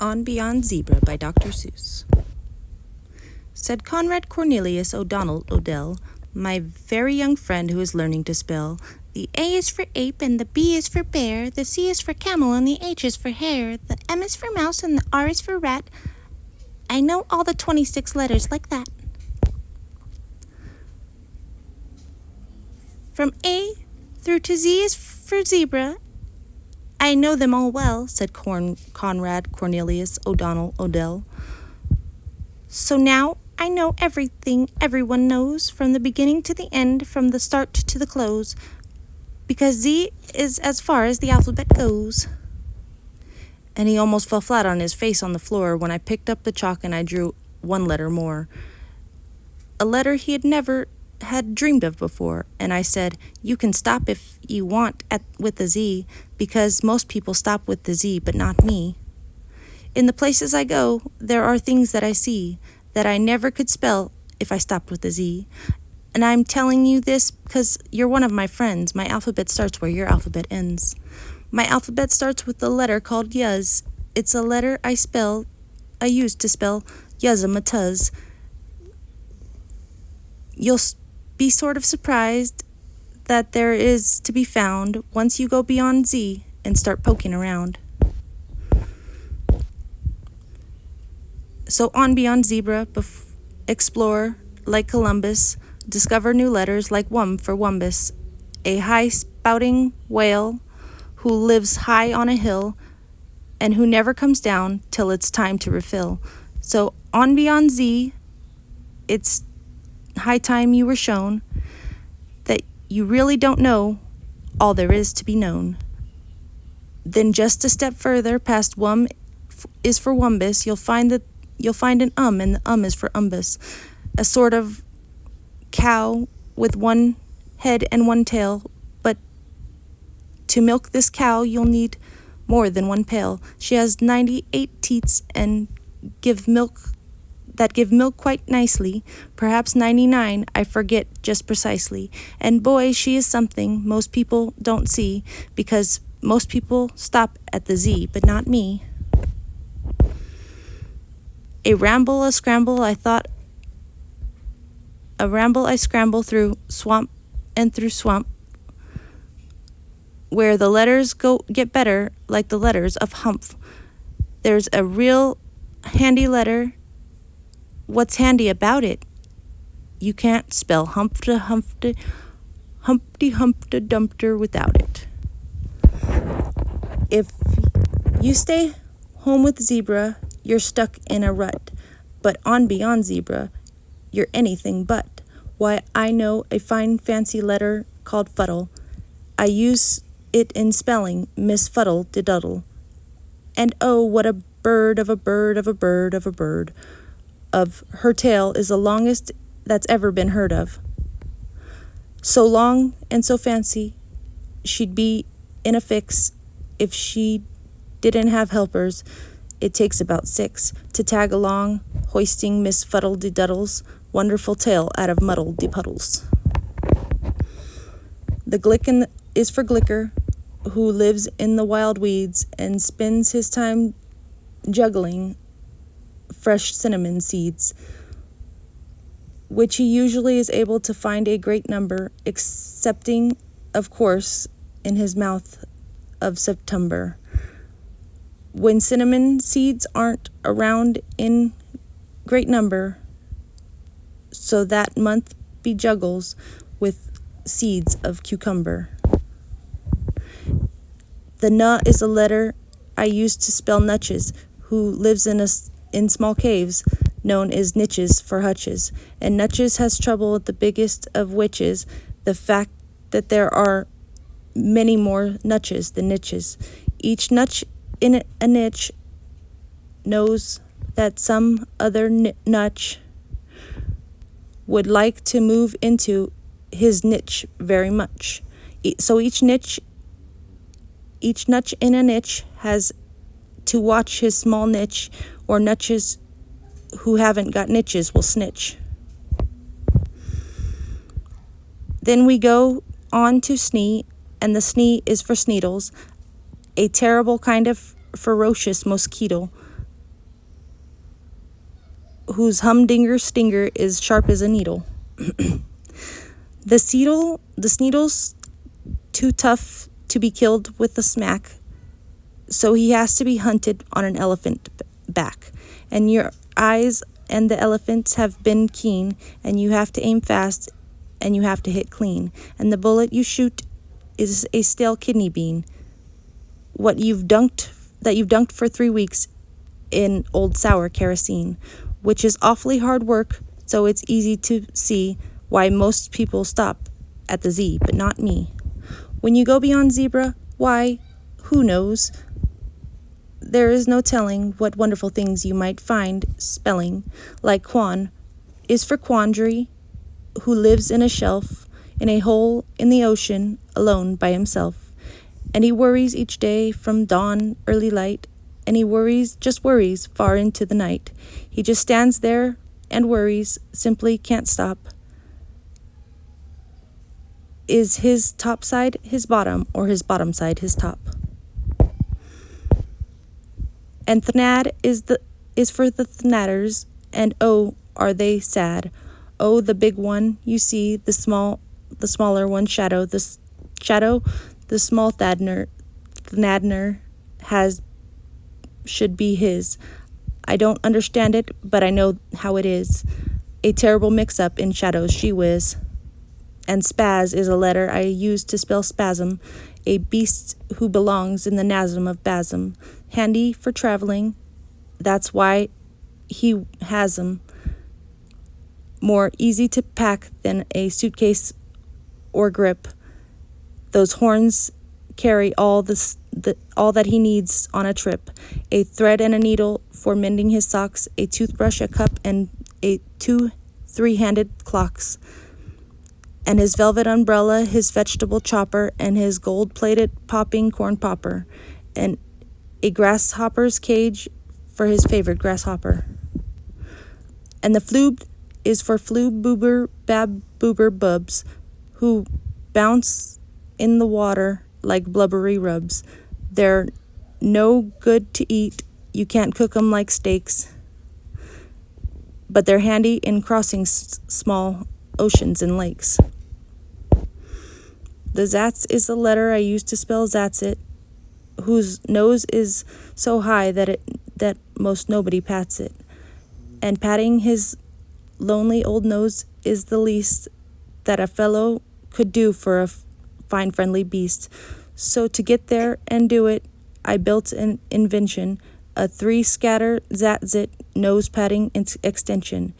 On Beyond Zebra by Dr. Seuss. Said Conrad Cornelius O'Donnell Odell, my very young friend who is learning to spell, the A is for ape and the B is for bear, the C is for camel and the H is for hare, the M is for mouse and the R is for rat. I know all the 26 letters like that. From A through to Z is for zebra. I know them all well, said Conrad Cornelius O'Donnell Odell. So now I know everything everyone knows, from the beginning to the end, from the start to the close, because Z is as far as the alphabet goes. And he almost fell flat on his face on the floor when I picked up the chalk and I drew one letter more. A letter he had dreamed of before, and I said, you can stop if you want with the Z, because most people stop with the Z, but not me. In the places I go, there are things that I see that I never could spell if I stopped with the Z. And I'm telling you this because you're one of my friends. My alphabet starts where your alphabet ends. My alphabet starts with a letter called Yuz. It's a letter I use to spell Yuzamatuz. You'll be sort of surprised that there is to be found once you go beyond Z and start poking around. So on beyond zebra, explore like Columbus, discover new letters like Wum for Wumbus, a high-spouting whale who lives high on a hill and who never comes down till it's time to refill. So on beyond Z, it's high time you were shown that you really don't know all there is to be known. Then just a step further past Wum is for Wumbus, you'll find an and the is for umbus, a sort of cow with one head and one tail, but to milk this cow you'll need more than one pail. She has 98 teats and give milk quite nicely, perhaps 99, I forget just precisely. And boy, she is something most people don't see, because most people stop at the Z, but not me. A ramble I scramble through swamp and through swamp, where the letters get better like the letters of Humph. There's a real handy letter. What's handy about it? You can't spell Humpty Dumpter without it. If you stay home with zebra, you're stuck in a rut. But on beyond zebra, you're anything but. Why, I know a fine fancy letter called fuddle. I use it in spelling Miss Fuddle de Duddle. And oh, what a bird of a bird of a bird of a bird of her tail is the longest that's ever been heard of. So long and so fancy, she'd be in a fix if she didn't have helpers. It takes about 6 to tag along, hoisting Miss Fuddle-de-Duddle's wonderful tail out of muddle-de-puddles. The Glicken is for Glicker, who lives in the wild weeds and spends his time juggling fresh cinnamon seeds, which he usually is able to find a great number, excepting, of course, in his mouth of September, when cinnamon seeds aren't around in great number, so that month be juggles with seeds of cucumber. The N is a letter I use to spell Nutches, who lives in small caves known as niches for hutches, and Nutches has trouble with the biggest of witches, the fact that there are many more nutches than niches. Each nutch in a niche knows that some other nutch would like to move into his niche very much. So each nutch in a niche has to watch his small niche, or nutches who haven't got niches will snitch. Then we go on to Snee, and the Snee is for Sneedles, a terrible kind of ferocious mosquito, whose humdinger stinger is sharp as a needle. The Sneedle's too tough to be killed with a smack, so he has to be hunted on an elephant back. And your eyes and the elephant's have been keen, and you have to aim fast, and you have to hit clean. And the bullet you shoot is a stale kidney bean. What you've dunked for 3 weeks in old sour kerosene, which is awfully hard work, so it's easy to see why most people stop at the Z, but not me. When you go beyond zebra, why, who knows? There is no telling what wonderful things you might find spelling, like Quan is for quandary, who lives in a shelf, in a hole in the ocean, alone by himself. And he worries each day from dawn, early light, and he worries, just worries, far into the night. He just stands there and worries, simply can't stop. Is his top side his bottom, or his bottom side his top? And Thnad is for the Thnatters, and oh, are they sad. Oh, the big one, you see, the smaller one, Shadow, the small Thnadner should be his. I don't understand it, but I know how it is. A terrible mix-up in Shadow's she whiz. And spaz is a letter I use to spell spasm, a beast who belongs in the nasm of basm. Handy for traveling, that's why he has 'em. More easy to pack than a suitcase or grip. Those horns carry all that he needs on a trip. A thread and a needle for mending his socks, a toothbrush, a cup, and two three-handed clocks. And his velvet umbrella, his vegetable chopper, and his gold-plated popping corn popper, and a grasshopper's cage for his favorite grasshopper. And the flube is for flube boober bab boober bubs, who bounce in the water like blubbery rubs. They're no good to eat, you can't cook 'em like steaks, but they're handy in crossing small oceans and lakes. The Zats is the letter I use to spell Zatsit, whose nose is so high that most nobody pats it. And patting his lonely old nose is the least that a fellow could do for a fine friendly beast. So to get there and do it, I built an invention, a 3-scatter Zatzit nose patting extension.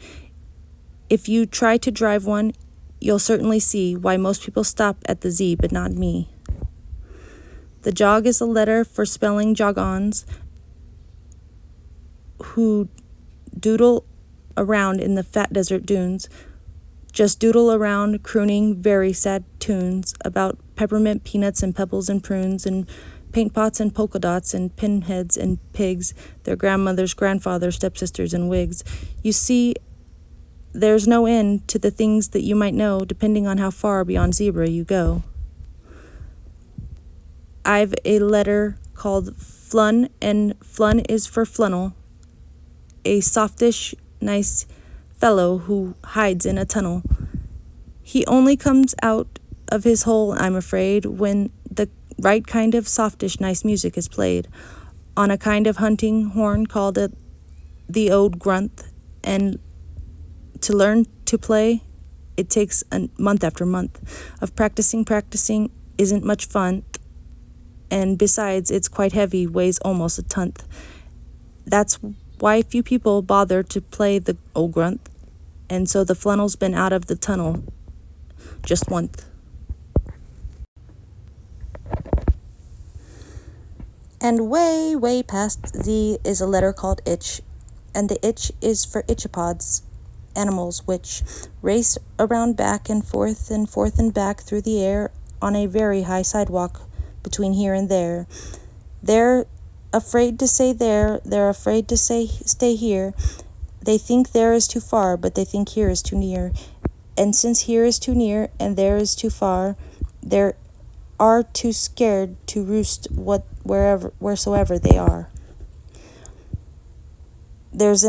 If you try to drive one, you'll certainly see why most people stop at the Z, but not me. The jog is a letter for spelling jog-ons who doodle around in the fat desert dunes, just doodle around crooning very sad tunes about peppermint peanuts and pebbles and prunes and paint pots and polka dots and pinheads and pigs, their grandmothers, grandfathers, stepsisters, and wigs. You see, there's no end to the things that you might know depending on how far beyond zebra you go. I've a letter called Flun, and Flun is for Flunnel, a softish, nice fellow who hides in a tunnel. He only comes out of his hole, I'm afraid, when the right kind of softish, nice music is played on a kind of hunting horn called the Ode Grunt, and to learn to play, it takes a month after month of practicing isn't much fun, and besides, it's quite heavy, weighs almost a ton. That's why few people bother to play the old grunt, and so the Flunnel's been out of the tunnel just once. And way, way past Z is a letter called Itch, and the itch is for itchapods, animals which race around back and forth and back through the air on a very high sidewalk between here and there. They're afraid to say there, they're afraid to say stay here. They think there is too far, but they think here is too near. And since here is too near and there is too far, they are too scared to roost wheresoever they are. There's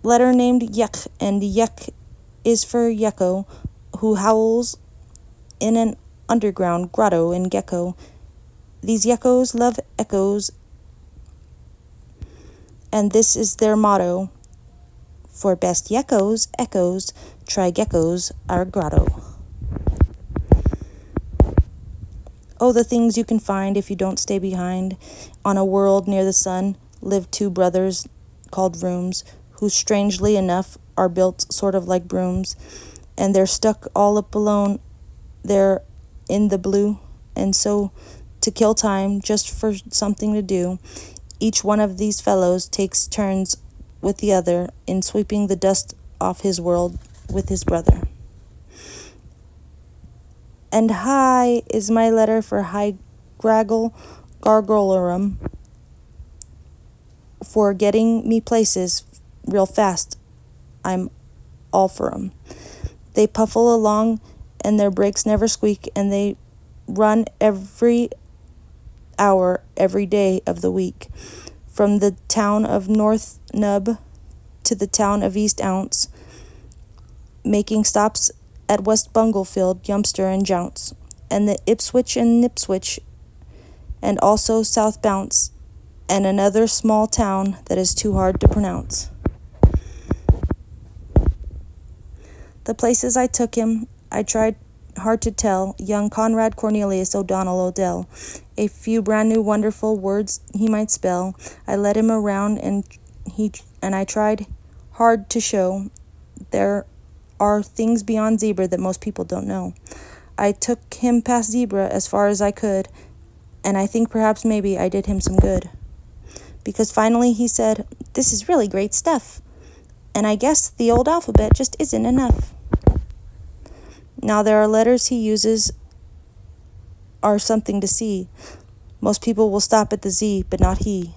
letter named Yek, and Yek is for Yeko, who howls in an underground grotto in Gecko. These Yekos love echoes, and this is their motto. For best Yekos, echoes, try geckos, our grotto. Oh, the things you can find if you don't stay behind. On a world near the sun live two brothers called rooms, who strangely enough are built sort of like brooms, and they're stuck all up alone there in the blue, and so to kill time just for something to do, each one of these fellows takes turns with the other in sweeping the dust off his world with his brother. And hi is my letter for High Graggle Gargolorum, for getting me places real fast. I'm all for 'em. They puffle along and their brakes never squeak, and they run every hour every day of the week, from the town of North Nub to the town of East Ounce, making stops at West Bunglefield, Yumster, and Jounce, and the Ipswich and Nipswich, and also South Bounce, and another small town that is too hard to pronounce. The places I took him, I tried hard to tell young Conrad Cornelius O'Donnell Odell. A few brand new wonderful words he might spell. I led him around and I tried hard to show there are things beyond zebra that most people don't know. I took him past zebra as far as I could, and I think perhaps maybe I did him some good. Because finally he said, "This is really great stuff, and I guess the old alphabet just isn't enough." Now there are letters he uses are something to see. Most people will stop at the Z, but not he.